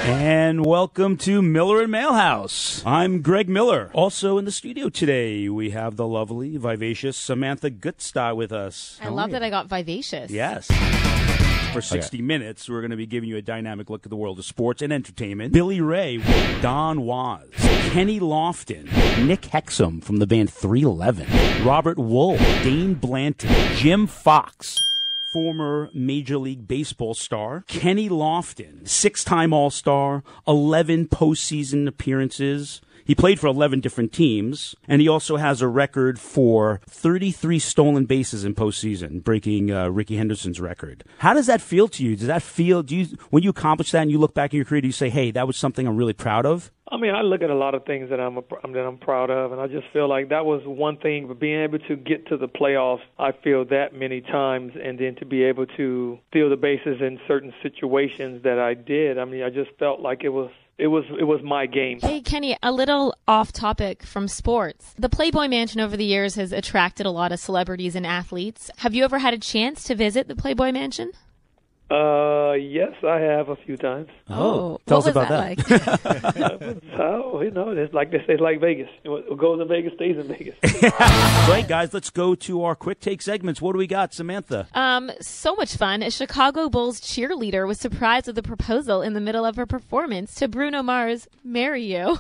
And welcome to Miller and Mailhouse. I'm Gregg Miller. Also in the studio today, we have the lovely, vivacious Samantha Gutstadt with us. I love that I got vivacious. Yes. For 60 minutes, we're going to be giving you a dynamic look at the world of sports and entertainment. Billy Ray, Don Was, Kenny Lofton, Nick Hexum from the band 311, Robert Wool, Dane Blanton, Jim Fox, former Major League Baseball star, Kenny Lofton, 6-time All-Star, 11 postseason appearances. He played for 11 different teams, and he also has a record for 33 stolen bases in postseason, breaking Ricky Henderson's record. How does that feel to you? Does that feel, when you accomplish that and you look back in your career, do you say, hey, that was something I'm really proud of? I mean, I look at a lot of things that I'm proud of, and I just feel like that was one thing. But being able to get to the playoffs, I feel that many times, and then to be able to steal the bases in certain situations that I did. I mean, I just felt like it was my game. Hey, Kenny, a little off topic from sports. The Playboy Mansion over the years has attracted a lot of celebrities and athletes. Have you ever had a chance to visit the Playboy Mansion? Yes, I have a few times. Oh, tell us what was about that. Like? It's like they say, like Vegas. What goes in Vegas stays in Vegas. Right, guys, let's go to our quick take segments. What do we got, Samantha? So much fun. A Chicago Bulls cheerleader was surprised with a proposal in the middle of her performance to Bruno Mars' "Marry You."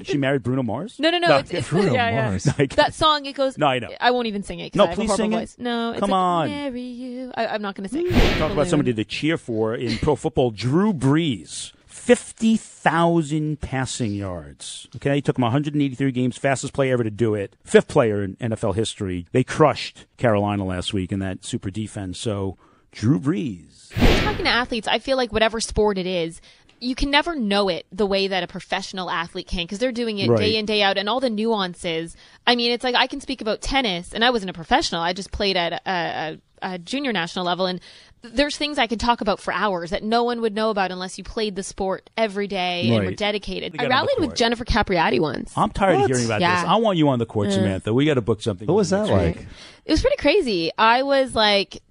She married Bruno Mars? No. It's Bruno Mars. That song, it goes... No, I know. I won't even sing it because I have a horrible voice. No, it's Come on. "Marry You." I'm not going to sing. Talk about somebody to cheer for in pro football. Drew Brees, 50,000 passing yards. Okay, he took him 183 games, fastest player ever to do it. 5th player in NFL history. They crushed Carolina last week in that super defense. So, Drew Brees. Talking to athletes, I feel like whatever sport it is, you can never know it the way that a professional athlete can because they're doing it day in, day out, and all the nuances. I mean, it's like I can speak about tennis, and I wasn't a professional. I just played at a junior national level, and there's things I could talk about for hours that no one would know about unless you played the sport every day and were dedicated. I rallied with Jennifer Capriati once. I'm tired of hearing about this. I want you on the court, Samantha. We got to book something. What was that like? It was pretty crazy. I was like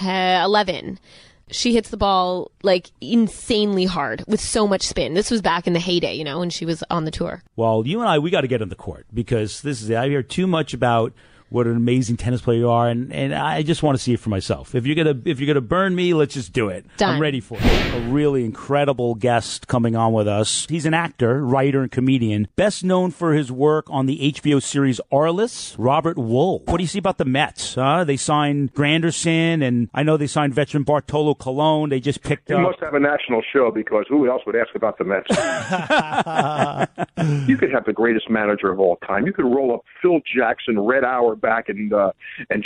11. She hits the ball like insanely hard with so much spin. This was back in the heyday, when she was on the tour. Well, you and we got to get on the court because I hear too much about what an amazing tennis player you are, and I just want to see it for myself. If you're gonna burn me, let's just do it. Done. I'm ready for it. A really incredible guest coming on with us. He's an actor, writer, and comedian, best known for his work on the HBO series Arliss. Robert Wool. What do you see about the Mets? They signed Granderson, and I know they signed veteran Bartolo Colon. They just picked up. You must have a national show because who else would ask about the Mets? You could have the greatest manager of all time. You could roll up Phil Jackson, Red Hour back and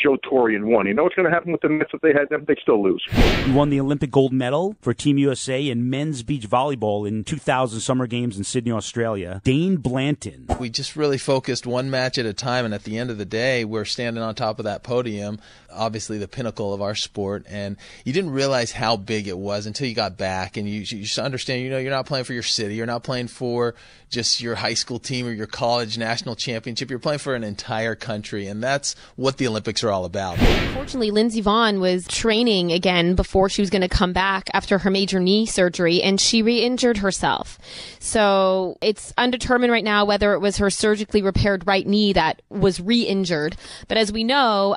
Joe Torre in one. You know what's going to happen with the Mets if they had them? They still lose. He won the Olympic gold medal for Team USA in men's beach volleyball in 2000 Summer Games in Sydney, Australia. Dane Blanton. We just really focused one match at a time, and at the end of the day, we're standing on top of that podium, obviously the pinnacle of our sport, and you didn't realize how big it was until you got back, and you just understand, you're not playing for your city, you're not playing for just your high school team or your college national championship, you're playing for an entire country, and that's what the Olympics are all about. Unfortunately, Lindsey Vonn was training again before she was going to come back after her major knee surgery, and she re-injured herself. So it's undetermined right now whether it was her surgically repaired right knee that was re-injured. But as we know,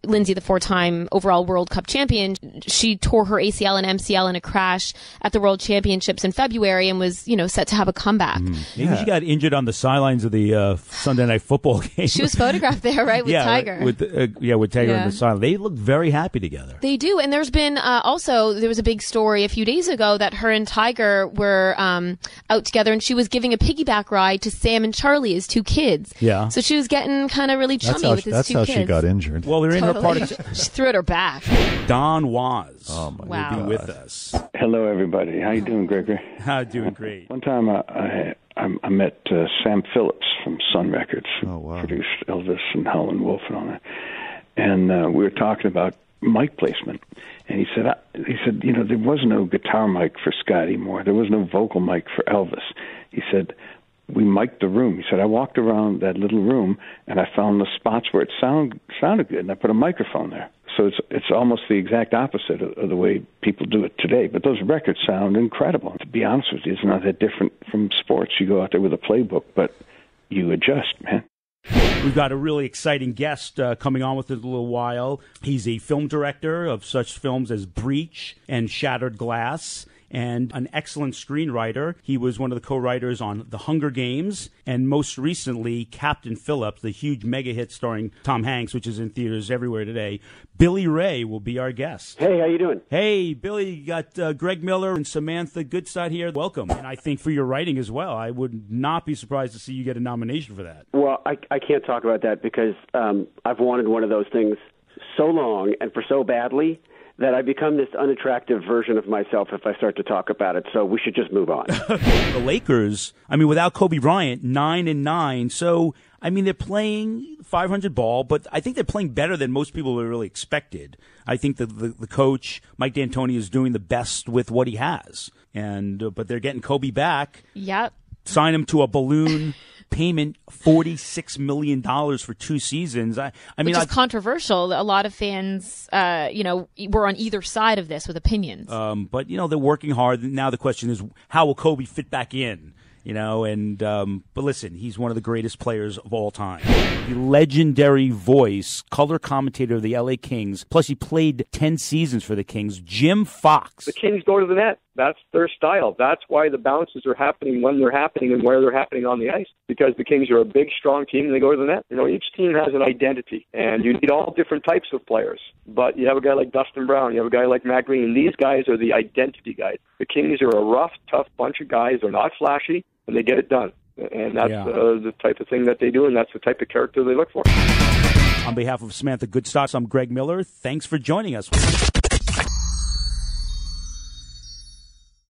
Lindsey, the 4-time overall World Cup champion, she tore her ACL and MCL in a crash at the World Championships in February and was, set to have a comeback. Maybe she got injured on the sidelines of the Sunday Night Football game. She was photographed there, right, with Tiger. With Tiger on the sideline. They look very happy together. They do, and there's been there was a big story a few days ago that her and Tiger were out together, and she was giving a piggyback ride to Sam and Charlie, his 2 kids. Yeah. So she was getting kind of really chummy with his 2 kids. That's how she got injured. Well, they're in her part of... She threw it her back. Don Was will be with us. Hello, everybody. How you doing, Gregory? Doing great. One time I met Sam Phillips from Sun Records, who produced Elvis and Howlin' Wolf and all that. And we were talking about mic placement. And he said, there was no guitar mic for Scotty Moore. There was no vocal mic for Elvis. He said, we mic'd the room. He said, I walked around that little room and I found the spots where it sounded good, and I put a microphone there. So it's almost the exact opposite of the way people do it today. But those records sound incredible. To be honest with you, it's not that different from sports. You go out there with a playbook, but you adjust, man. We've got a really exciting guest coming on with us in a little while. He's a film director of such films as Breach and Shattered Glass, and an excellent screenwriter. He was one of the co-writers on The Hunger Games, and most recently, Captain Phillips, the huge mega hit starring Tom Hanks, which is in theaters everywhere today. Billy Ray will be our guest. Hey, how you doing? Hey, Billy, you got Gregg Miller and Samantha Gutstadt here. Welcome. And I think for your writing as well, I would not be surprised to see you get a nomination for that. Well, I can't talk about that because I've wanted one of those things so long and for so badly that I become this unattractive version of myself if I start to talk about it. So we should just move on. The Lakers, I mean, without Kobe Bryant, 9-9. So, I mean, they're playing 500 ball, but I think they're playing better than most people really expected. I think that the coach, Mike D'Antoni, is doing the best with what he has. And but they're getting Kobe back. Yep. Sign him to a balloon payment, $46 million for 2 seasons. I mean, which is controversial. A lot of fans, were on either side of this with opinions. But they're working hard. Now the question is, how will Kobe fit back in? But listen, he's one of the greatest players of all time. The legendary voice, color commentator of the LA Kings, plus he played 10 seasons for the Kings, Jim Fox. The Kings go to the net. That's their style. That's why the bounces are happening when they're happening and where they're happening on the ice, because the Kings are a big, strong team and they go to the net. Each team has an identity, and you need all different types of players. But you have a guy like Dustin Brown, you have a guy like Matt Green. These guys are the identity guys. The Kings are a rough, tough bunch of guys. They're not flashy, and they get it done. And that's the type of thing that they do, and that's the type of character they look for. On behalf of Samantha Gutstadt, I'm Gregg Miller. Thanks for joining us.